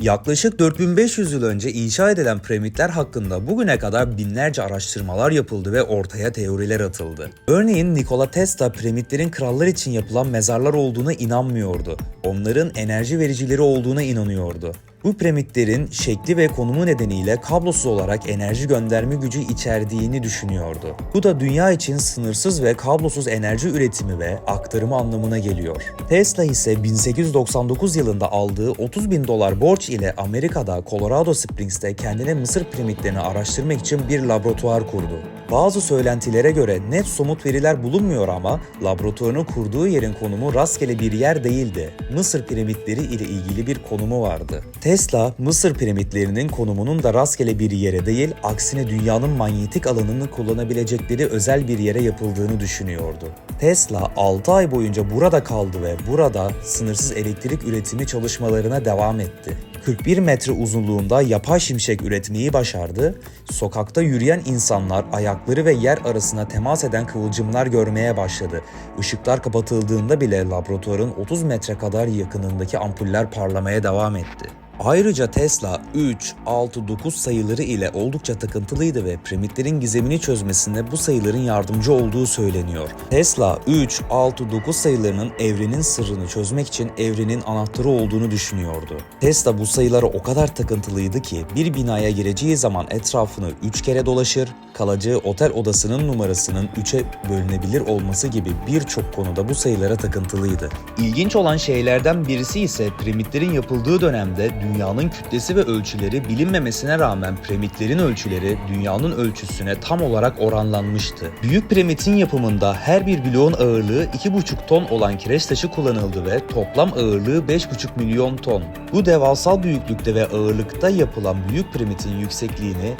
Yaklaşık 4500 yıl önce inşa edilen piramitler hakkında bugüne kadar binlerce araştırmalar yapıldı ve ortaya teoriler atıldı. Örneğin Nikola Tesla piramitlerin krallar için yapılan mezarlar olduğuna inanmıyordu. Onların enerji vericileri olduğuna inanıyordu. Bu piramitlerin şekli ve konumu nedeniyle kablosuz olarak enerji gönderme gücü içerdiğini düşünüyordu. Bu da dünya için sınırsız ve kablosuz enerji üretimi ve aktarımı anlamına geliyor. Tesla ise 1899 yılında aldığı $30.000 borç ile Amerika'da Colorado Springs'te kendine Mısır piramitlerini araştırmak için bir laboratuvar kurdu. Bazı söylentilere göre net somut veriler bulunmuyor ama laboratuvarını kurduğu yerin konumu rastgele bir yer değildi. Mısır piramitleri ile ilgili bir konumu vardı. Tesla, Mısır piramitlerinin konumunun da rastgele bir yere değil, aksine dünyanın manyetik alanını kullanabilecekleri özel bir yere yapıldığını düşünüyordu. Tesla 6 ay boyunca burada kaldı ve burada sınırsız elektrik üretimi çalışmalarına devam etti. 41 metre uzunluğunda yapay şimşek üretmeyi başardı, sokakta yürüyen insanlar ayakları ve yer arasına temas eden kıvılcımlar görmeye başladı. Işıklar kapatıldığında bile laboratuvarın 30 metre kadar yakınındaki ampuller parlamaya devam etti. Ayrıca Tesla 3, 6, 9 sayıları ile oldukça takıntılıydı ve piramitlerin gizemini çözmesinde bu sayıların yardımcı olduğu söyleniyor. Tesla 3, 6, 9 sayılarının evrenin sırrını çözmek için evrenin anahtarı olduğunu düşünüyordu. Tesla bu sayılara o kadar takıntılıydı ki bir binaya gireceği zaman etrafını 3 kere dolaşır, kalacağı otel odasının numarasının 3'e bölünebilir olması gibi birçok konuda bu sayılara takıntılıydı. İlginç olan şeylerden birisi ise piramitlerin yapıldığı dönemde dünyanın kütlesi ve ölçüleri bilinmemesine rağmen piramitlerin ölçüleri dünyanın ölçüsüne tam olarak oranlanmıştı. Büyük piramidin yapımında her bir bloğun ağırlığı 2,5 ton olan kireç taşı kullanıldı ve toplam ağırlığı 5,5 milyon ton. Bu devasal büyüklükte ve ağırlıkta yapılan büyük piramidin yüksekliğini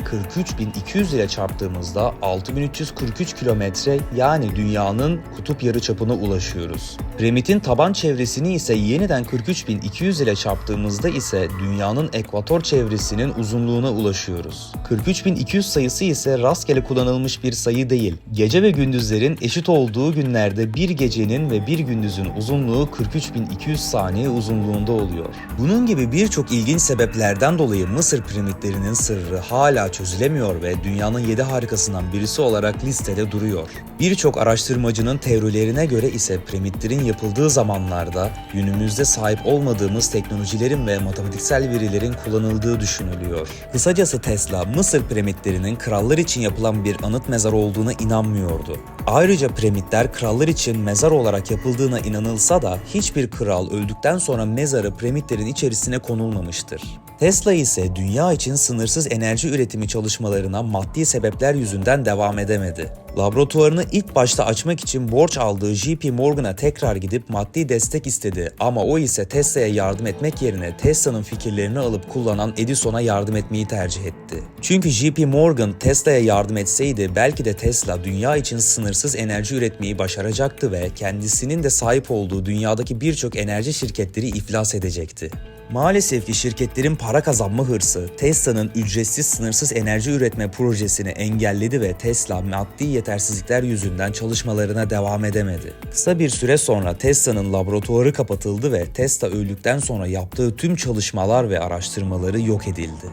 43.200 ile çarptığımızda 6.343 kilometre, yani dünyanın kutup yarıçapına ulaşıyoruz. Piramidin taban çevresini ise yeniden 43.200 ile çarptığımızda ise dünyanın ekvator çevresinin uzunluğuna ulaşıyoruz. 43.200 sayısı ise rastgele kullanılmış bir sayı değil. Gece ve gündüzlerin eşit olduğu günlerde bir gecenin ve bir gündüzün uzunluğu 43.200 saniye uzunluğunda oluyor. Bunun gibi birçok ilginç sebeplerden dolayı Mısır piramitlerinin sırrı hala çözülemiyor ve dünyanın 7 harikasından birisi olarak listede duruyor. Birçok araştırmacının teorilerine göre ise piramitlerin yapıldığı zamanlarda günümüzde sahip olmadığımız teknolojilerin ve matematiksel verilerin kullanıldığı düşünülüyor. Kısacası Tesla, Mısır piramitlerinin krallar için yapılan bir anıt mezar olduğuna inanmıyordu. Ayrıca piramitler krallar için mezar olarak yapıldığına inanılsa da hiçbir kral öldükten sonra mezarı piramitlerin içerisine konulmamıştır. Tesla ise dünya için sınırsız enerji üretimi çalışmalarına maddi sebepler yüzünden devam edemedi. Laboratuvarını ilk başta açmak için borç aldığı JP Morgan'a tekrar gidip maddi destek istedi ama o ise Tesla'ya yardım etmek yerine Tesla'nın fikirlerini alıp kullanan Edison'a yardım etmeyi tercih etti. Çünkü JP Morgan Tesla'ya yardım etseydi belki de Tesla dünya için sınırsız enerji üretmeyi başaracaktı ve kendisinin de sahip olduğu dünyadaki birçok enerji şirketleri iflas edecekti. Maalesef ki şirketlerin para kazanma hırsı Tesla'nın ücretsiz sınırsız enerji üretme projesini engelledi ve Tesla maddi yetersizlikler yüzünden çalışmalarına devam edemedi. Kısa bir süre sonra Tesla'nın laboratuvarı kapatıldı ve Tesla öldükten sonra yaptığı tüm çalışmalar ve araştırmaları yok edildi.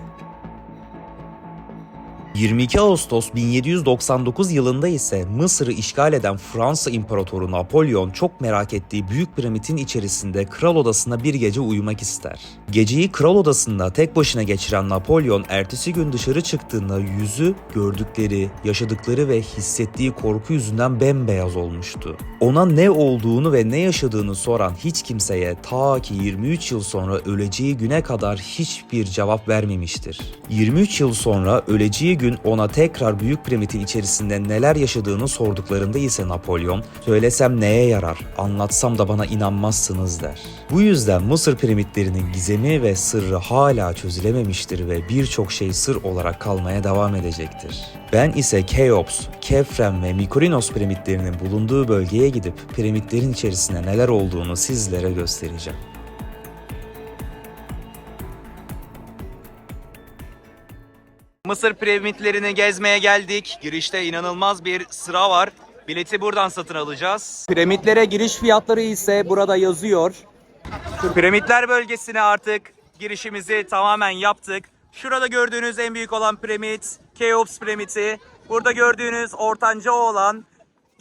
22 Ağustos 1799 yılında ise Mısır'ı işgal eden Fransa İmparatoru Napolyon çok merak ettiği Büyük Piramidin içerisinde kral odasında bir gece uyumak ister. Geceyi kral odasında tek başına geçiren Napolyon ertesi gün dışarı çıktığında yüzü gördükleri, yaşadıkları ve hissettiği korku yüzünden bembeyaz olmuştu. Ona ne olduğunu ve ne yaşadığını soran hiç kimseye ta ki 23 yıl sonra öleceği güne kadar hiçbir cevap vermemiştir. 23 yıl sonra öleceği gün ona tekrar Büyük Piramidin içerisinde neler yaşadığını sorduklarında ise Napolyon, "Söylesem neye yarar, anlatsam da bana inanmazsınız" der. Bu yüzden Mısır piramitlerinin gizemi ve sırrı hala çözülememiştir ve birçok şey sır olarak kalmaya devam edecektir. Ben ise Keops, Kefren ve Mykonios piramitlerinin bulunduğu bölgeye gidip piramitlerin içerisinde neler olduğunu sizlere göstereceğim. Mısır piramitlerini gezmeye geldik. Girişte inanılmaz bir sıra var. Bileti buradan satın alacağız. Piramitlere giriş fiyatları ise burada yazıyor. Piramitler bölgesine artık girişimizi tamamen yaptık. Şurada gördüğünüz en büyük olan piramit Keops piramidi. Burada gördüğünüz ortanca olan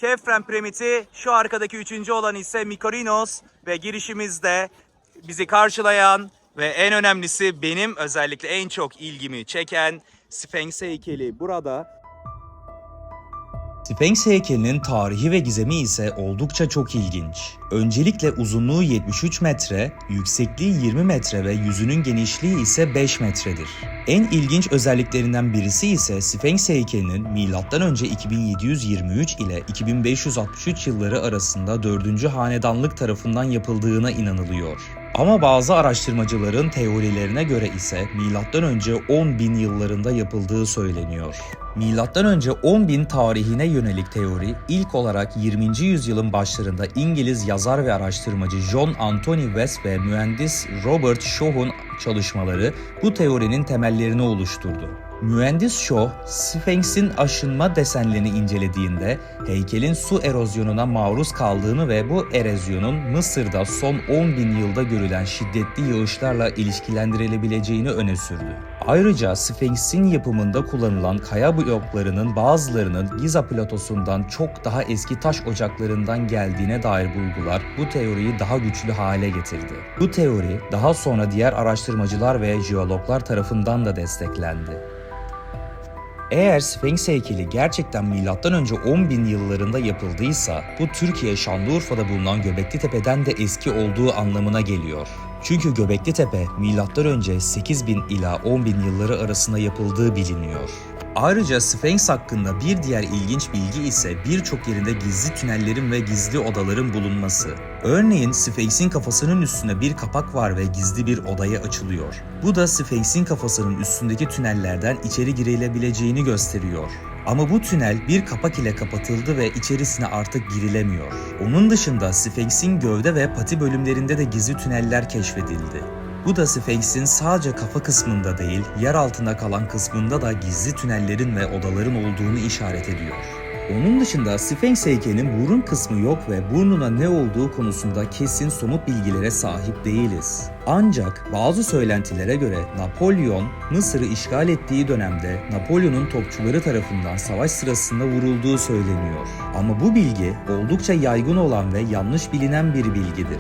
Kefren piramidi. Şu arkadaki üçüncü olan ise Mykarinos ve girişimizde bizi karşılayan ve en önemlisi benim özellikle en çok ilgimi çeken Sphinx heykeli burada. Sphinx heykelinin tarihi ve gizemi ise oldukça çok ilginç. Öncelikle uzunluğu 73 metre, yüksekliği 20 metre ve yüzünün genişliği ise 5 metredir. En ilginç özelliklerinden birisi ise Sphinx heykelinin M.Ö. 2723 ile 2563 yılları arasında 4. hanedanlık tarafından yapıldığına inanılıyor. Ama bazı araştırmacıların teorilerine göre ise M.Ö. 10.000 yıllarında yapıldığı söyleniyor. M.Ö. 10.000 tarihine yönelik teori ilk olarak 20. yüzyılın başlarında İngiliz yazar ve araştırmacı John Anthony West ve mühendis Robert Shaw'un çalışmaları bu teorinin temellerini oluşturdu. Mühendis Shaw, Sphinx'in aşınma desenlerini incelediğinde heykelin su erozyonuna maruz kaldığını ve bu erozyonun Mısır'da son 10.000 yılda görülen şiddetli yağışlarla ilişkilendirilebileceğini öne sürdü. Ayrıca Sphinx'in yapımında kullanılan kaya bloklarının bazılarının Giza platosundan çok daha eski taş ocaklarından geldiğine dair bulgular bu teoriyi daha güçlü hale getirdi. Bu teori daha sonra diğer araştırmacılar ve jeologlar tarafından da desteklendi. Eğer Sphinx heykeli gerçekten M.Ö. 10.000 yıllarında yapıldıysa bu Türkiye Şanlıurfa'da bulunan Göbeklitepe'den de eski olduğu anlamına geliyor. Çünkü Göbeklitepe M.Ö. 8.000 ila 10.000 yılları arasında yapıldığı biliniyor. Ayrıca Sphinx hakkında bir diğer ilginç bilgi ise birçok yerinde gizli tünellerin ve gizli odaların bulunması. Örneğin Sphinx'in kafasının üstüne bir kapak var ve gizli bir odaya açılıyor. Bu da Sphinx'in kafasının üstündeki tünellerden içeri girilebileceğini gösteriyor. Ama bu tünel bir kapak ile kapatıldı ve içerisine artık girilemiyor. Onun dışında Sphinx'in gövde ve pati bölümlerinde de gizli tüneller keşfedildi. Bu da Sphinx'in sadece kafa kısmında değil, yer altında kalan kısmında da gizli tünellerin ve odaların olduğunu işaret ediyor. Onun dışında Sphinx heykelinin burun kısmı yok ve burnuna ne olduğu konusunda kesin somut bilgilere sahip değiliz. Ancak bazı söylentilere göre Napolyon, Mısır'ı işgal ettiği dönemde Napolyon'un topçuları tarafından savaş sırasında vurulduğu söyleniyor. Ama bu bilgi oldukça yaygın olan ve yanlış bilinen bir bilgidir.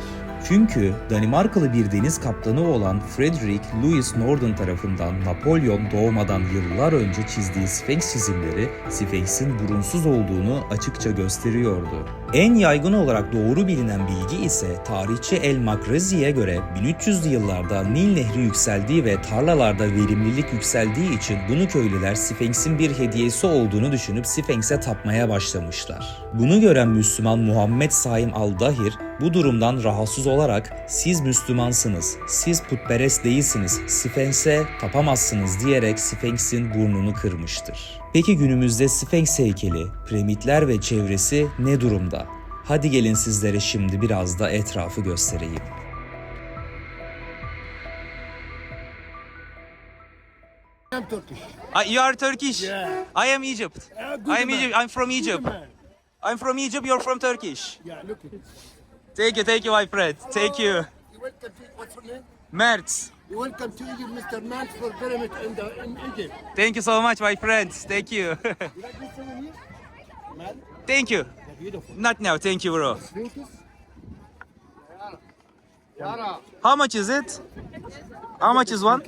Çünkü Danimarkalı bir deniz kaptanı olan Frederick Louis Norden tarafından Napolyon doğmadan yıllar önce çizdiği Sphinx çizimleri Sphinx'in burunsuz olduğunu açıkça gösteriyordu. En yaygın olarak doğru bilinen bilgi ise tarihçi El Makrizi'ye göre 1300'lü yıllarda Nil Nehri yükseldiği ve tarlalarda verimlilik yükseldiği için bunu köylüler Sphinx'in bir hediyesi olduğunu düşünüp Sphinx'e tapmaya başlamışlar. Bunu gören Müslüman Muhammed Saim Al-Dahir bu durumdan rahatsız olarak "Siz Müslümansınız, siz putperest değilsiniz, Sphinx'e tapamazsınız" diyerek Sphinx'in burnunu kırmıştır. Peki günümüzde Sphinx heykeli, piramitler ve çevresi ne durumda? Hadi gelin sizlere şimdi biraz da etrafı göstereyim. I'm Turkish. You are Turkish? Yeah. I am Egypt. Good I am man. Egypt. I'm from Egypt. Good man. I'm from Egypt. You're from Turkish. Yeah, look at it. Thank you, my friend. Thank you. You welcome to, what's your name? Mert. You welcome to Egypt, Mr. Man, for pyramid in Egypt. Thank you so much, my friend. Thank you. You like this souvenir? Man, Thank you. they're beautiful. Not now. Thank you, bro. Sphinxes? How much is it? How much is one?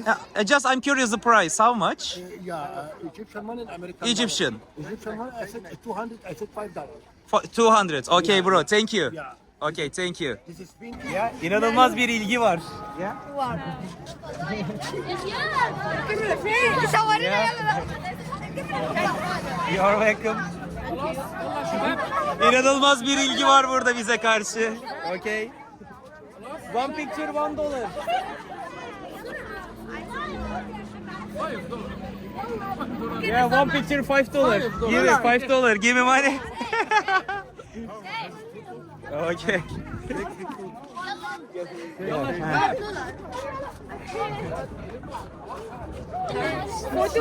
Just I'm curious the price. How much? Egyptian money and American Egyptian. money. Egyptian money, I said 200, I said $5. 200. Okay, bro. Thank you. Yeah. Okay, thank you. This is Sphinx. İnanılmaz bir ilgi var. You're welcome. İnanılmaz bir ilgi var burada bize karşı. Okay. One picture $1. Yeah, one picture $5. Give me $5. Give me money. Okay.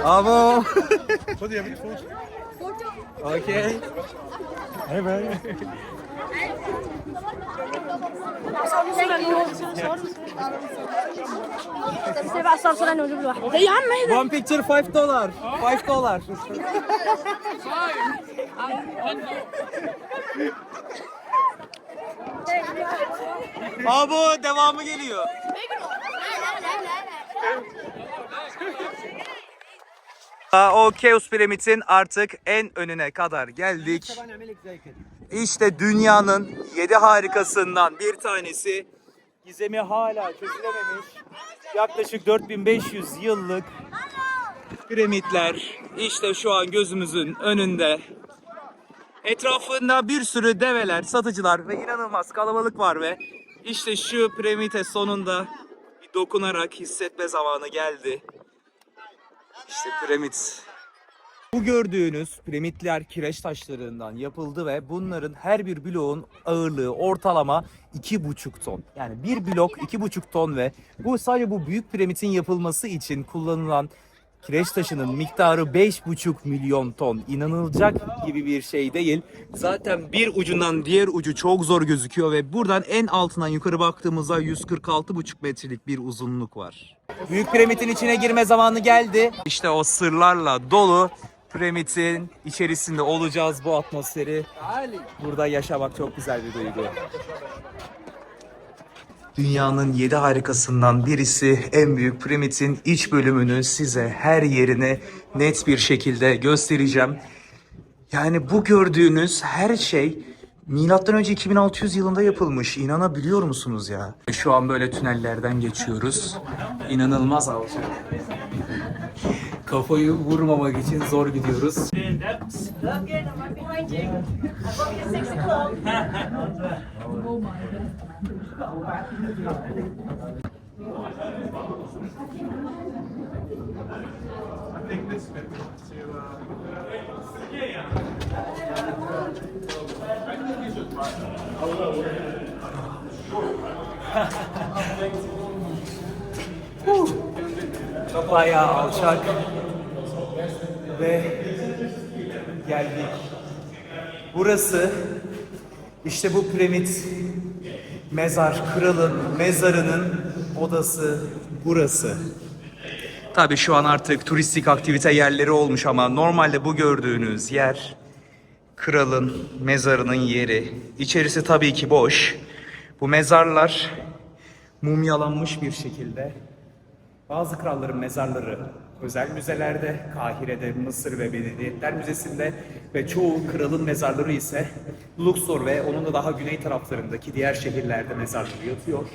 Abo. Okay. سبع صرصرة نجيب له واحدة يا عم اهدى One picture $5. $5. Aa, devamı geliyor. O Keops Piramid'in artık en önüne kadar geldik. İşte dünyanın 7 harikasından bir tanesi. Gizemi hala çözülememiş. Yaklaşık 4500 yıllık piramitler işte şu an gözümüzün önünde. Etrafında bir sürü develer, satıcılar ve inanılmaz kalabalık var ve işte şu piramide sonunda bir dokunarak hissetme zamanı geldi. İşte piramit. Bu gördüğünüz piramitler kireç taşlarından yapıldı ve bunların her bir bloğun ağırlığı ortalama 2,5 ton. Yani bir blok 2,5 ton ve bu sadece bu büyük piramidin yapılması için kullanılan kireç taşının miktarı 5,5 milyon ton. İnanılacak gibi bir şey değil. Zaten bir ucundan diğer ucu çok zor gözüküyor ve buradan en altından yukarı baktığımızda 146,5 metrelik bir uzunluk var. Büyük piramidin içine girme zamanı geldi. İşte o sırlarla dolu piramidin içerisinde olacağız, bu atmosferi burada yaşamak çok güzel bir duygu. Dünyanın 7 harikasından birisi en büyük piramidin iç bölümünü size her yerini net bir şekilde göstereceğim. Yani bu gördüğünüz her şey milattan önce 2600 yılında yapılmış. İnanabiliyor musunuz ya? Şu an böyle tünellerden geçiyoruz. İnanılmaz alçak. Kafayı vurmamak için zor gidiyoruz. Bayağı alçak ve geldik. Burası işte bu piramit mezar, kralın mezarının odası burası. Tabii şu an artık turistik aktivite yerleri olmuş ama normalde bu gördüğünüz yer kralın mezarının yeri. İçerisi tabii ki boş. Bu mezarlar mumyalanmış bir şekilde. Bazı kralların mezarları özel müzelerde, Kahire'de, Mısır ve Medeniyetler Müzesi'nde ve çoğu kralın mezarları ise Luxor ve onun da daha güney taraflarındaki diğer şehirlerde mezarları yatıyor.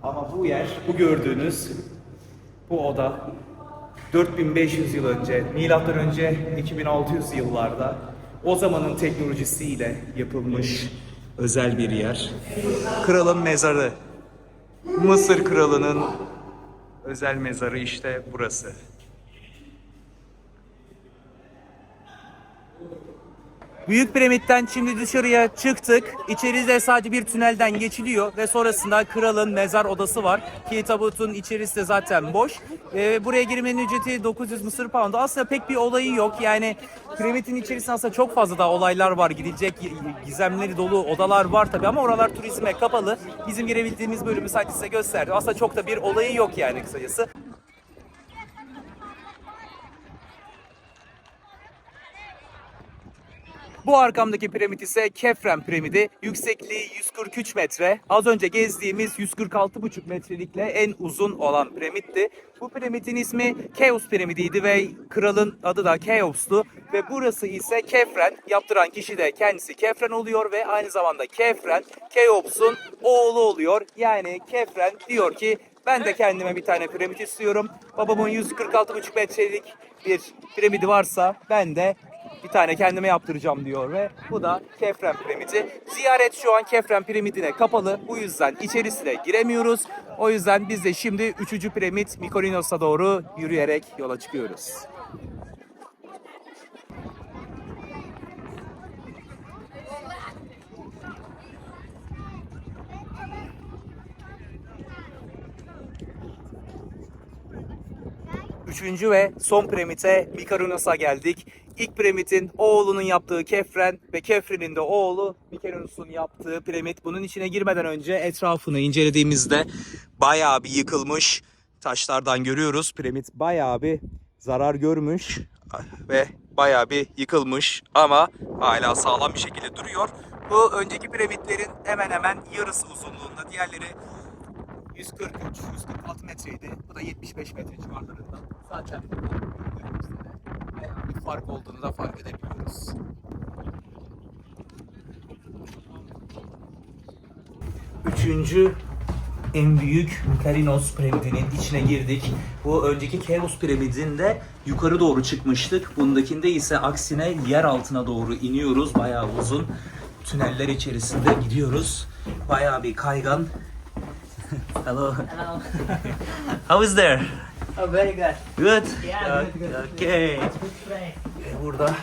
Ama bu yer, bu gördüğünüz bu oda 4500 yıl önce, milattan önce 2600 yıllarda o zamanın teknolojisiyle yapılmış özel bir yer. Kralın mezarı, Mısır kralının özel mezarı işte burası. Büyük piramitten şimdi dışarıya çıktık. İçeride sadece bir tünelden geçiliyor ve sonrasında kralın mezar odası var. Ki tabutun içerisi de zaten boş. Buraya girmenin ücreti 900 Mısır poundu. Aslında pek bir olayı yok. Yani piramidin içerisinde aslında çok fazla daha olaylar var. Gidilecek gizemleri dolu odalar var tabii ama oralar turizme kapalı. Bizim girebildiğimiz bölümü sadece size gösterdim. Aslında çok da bir olayı yok yani kısacası. Bu arkamdaki piramit ise Kefren piramidi. Yüksekliği 143 metre. Az önce gezdiğimiz 146,5 metrelikle en uzun olan piramitti. Bu piramidin ismi Keops piramidiydi ve kralın adı da Keops'tu. Ve burası ise Kefren. Yaptıran kişi de kendisi Kefren oluyor ve aynı zamanda Kefren, Keops'un oğlu oluyor. Yani Kefren diyor ki ben de kendime bir tane piramit istiyorum. Babamın 146,5 metrelik bir piramidi varsa ben de bir tane kendime yaptıracağım diyor ve bu da Kefren piramidi. Ziyaret şu an Kefren piramidine kapalı. Bu yüzden içerisine giremiyoruz. O yüzden biz de şimdi 3. piramit Mykonios'a doğru yürüyerek yola çıkıyoruz. Üçüncü ve son piramite Mykonios'a geldik. İlk piramidin oğlunun yaptığı Kefren ve Kefren'in de oğlu Mikerenos'un yaptığı piramit. Bunun içine girmeden önce etrafını incelediğimizde bayağı bir yıkılmış, taşlardan görüyoruz. Piramit bayağı bir zarar görmüş ve bayağı bir yıkılmış ama hala sağlam bir şekilde duruyor. Bu önceki piramitlerin hemen hemen yarısı uzunluğunda. Diğerleri 143-146 metreydi. Bu da 75 metre civarlarında. Zaten bayağı bir fark olduğunu da fark edebiliyoruz. Üçüncü en büyük Mykarinos piramidinin içine girdik. Bu önceki Keops piramidinde yukarı doğru çıkmıştık. Bundakinde ise aksine yer altına doğru iniyoruz. Bayağı uzun tüneller içerisinde gidiyoruz. Bayağı bir kaygan. Hello. Hello. How is there? Oh, very good. Good. Yeah, good, good. Okay. Good play. Burada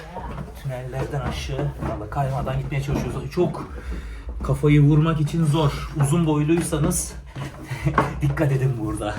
tünellerden aşağı valla kaymadan gitmeye çalışıyoruz. Çok kafayı vurmak için zor. Uzun boyluysanız dikkat edin burada.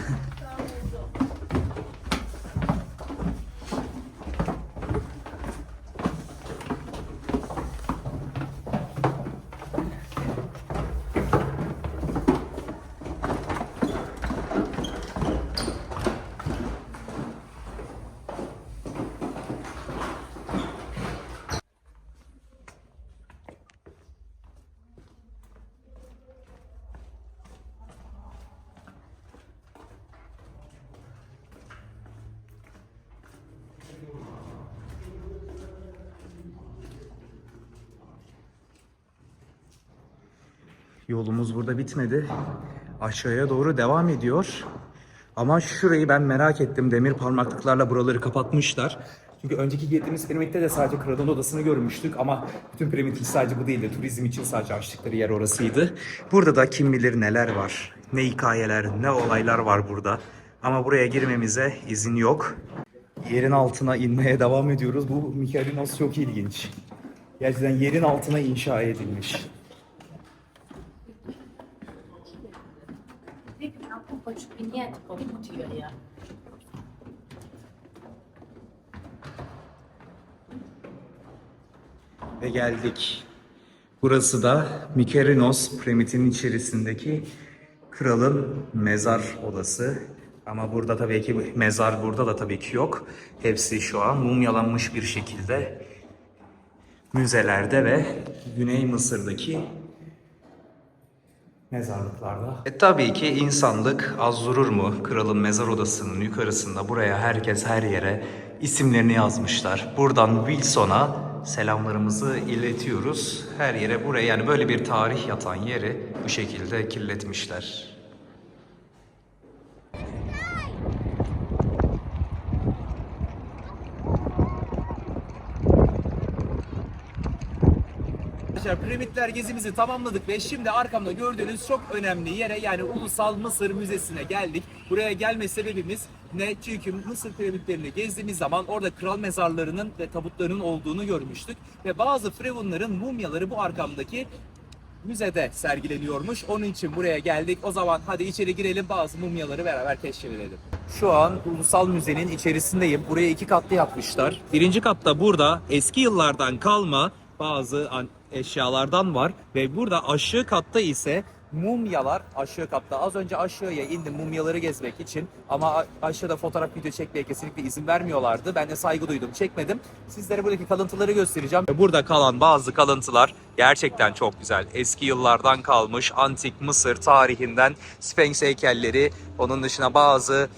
Yolumuz burada bitmedi. Aşağıya doğru devam ediyor. Ama şurayı ben merak ettim. Demir parmaklıklarla buraları kapatmışlar. Çünkü önceki girdiğimiz piramitte de sadece kralın odasını görmüştük ama bütün piramit sadece bu değildi. Turizm için sadece açtıkları yer orasıydı. Burada da kim bilir neler var. Ne hikayeler, ne olaylar var burada. Ama buraya girmemize izin yok. Yerin altına inmeye devam ediyoruz. Bu Mykarinos çok ilginç. Gerçekten yerin altına inşa edilmiş. Un po' spignetti come motivo, ya. Ve geldik. Burası da Mykarinos piramidinin içerisindeki kralın mezar odası. Ama burada tabii ki mezar burada da tabii ki yok. Hepsi şu an mumyalanmış bir şekilde müzelerde ve Güney Mısır'daki mezarlıklarda. Tabii ki insanlık az durur mu? Kralın mezar odasının yukarısında buraya herkes her yere isimlerini yazmışlar. Buradan Wilson'a selamlarımızı iletiyoruz. Her yere buraya yani böyle bir tarih yatan yeri bu şekilde kirletmişler. Arkadaşlar piramitler gezimizi tamamladık ve şimdi arkamda gördüğünüz çok önemli yere yani Ulusal Mısır Müzesi'ne geldik. Buraya gelme sebebimiz ne? Çünkü Mısır piramitlerini gezdiğimiz zaman orada kral mezarlarının ve tabutlarının olduğunu görmüştük. Ve bazı firavunların mumyaları bu arkamdaki müzede sergileniyormuş. Onun için buraya geldik. O zaman hadi içeri girelim, bazı mumyaları beraber keşfedelim. Şu an Ulusal Müze'nin içerisindeyim. Buraya 2 katlı yapmışlar. Birinci katta burada eski yıllardan kalma bazı eşyalardan var ve burada aşağı katta ise mumyalar. Aşağı katta az önce aşağıya indim mumyaları gezmek için ama aşağıda fotoğraf video çekmeye kesinlikle izin vermiyorlardı. Ben de saygı duydum, çekmedim. Sizlere buradaki kalıntıları göstereceğim. Burada kalan bazı kalıntılar gerçekten çok güzel. Eski yıllardan kalmış antik Mısır tarihinden Sphinx heykelleri, onun dışında bazı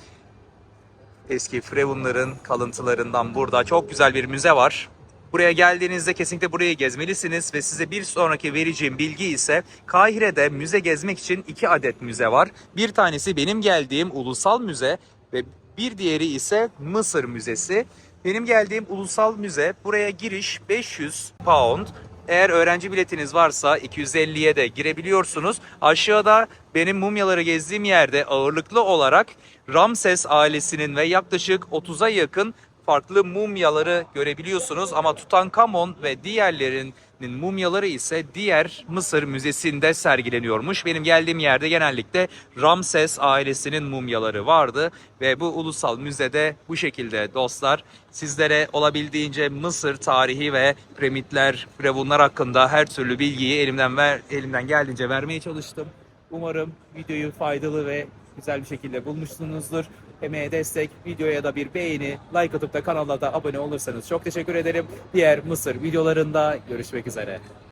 eski firavunların kalıntılarından burada çok güzel bir müze var. Buraya geldiğinizde kesinlikle burayı gezmelisiniz ve size bir sonraki vereceğim bilgi ise Kahire'de müze gezmek için 2 adet müze var. Bir tanesi benim geldiğim Ulusal Müze ve bir diğeri ise Mısır Müzesi. Benim geldiğim Ulusal Müze, buraya giriş 500 pound. Eğer öğrenci biletiniz varsa 250'ye de girebiliyorsunuz. Aşağıda benim mumyaları gezdiğim yerde ağırlıklı olarak Ramses ailesinin ve yaklaşık 30'a yakın farklı mumyaları görebiliyorsunuz ama Tutankamon ve diğerlerinin mumyaları ise diğer Mısır Müzesi'nde sergileniyormuş. Benim geldiğim yerde genellikle Ramses ailesinin mumyaları vardı ve bu ulusal müzede bu şekilde dostlar sizlere olabildiğince Mısır tarihi ve piramitler, firavunlar hakkında her türlü bilgiyi elimden geldiğince vermeye çalıştım. Umarım videoyu faydalı ve güzel bir şekilde bulmuşsunuzdur. Emeğe destek, videoya da bir beğeni, like atıp da kanala da abone olursanız çok teşekkür ederim. Diğer Mısır videolarında görüşmek üzere.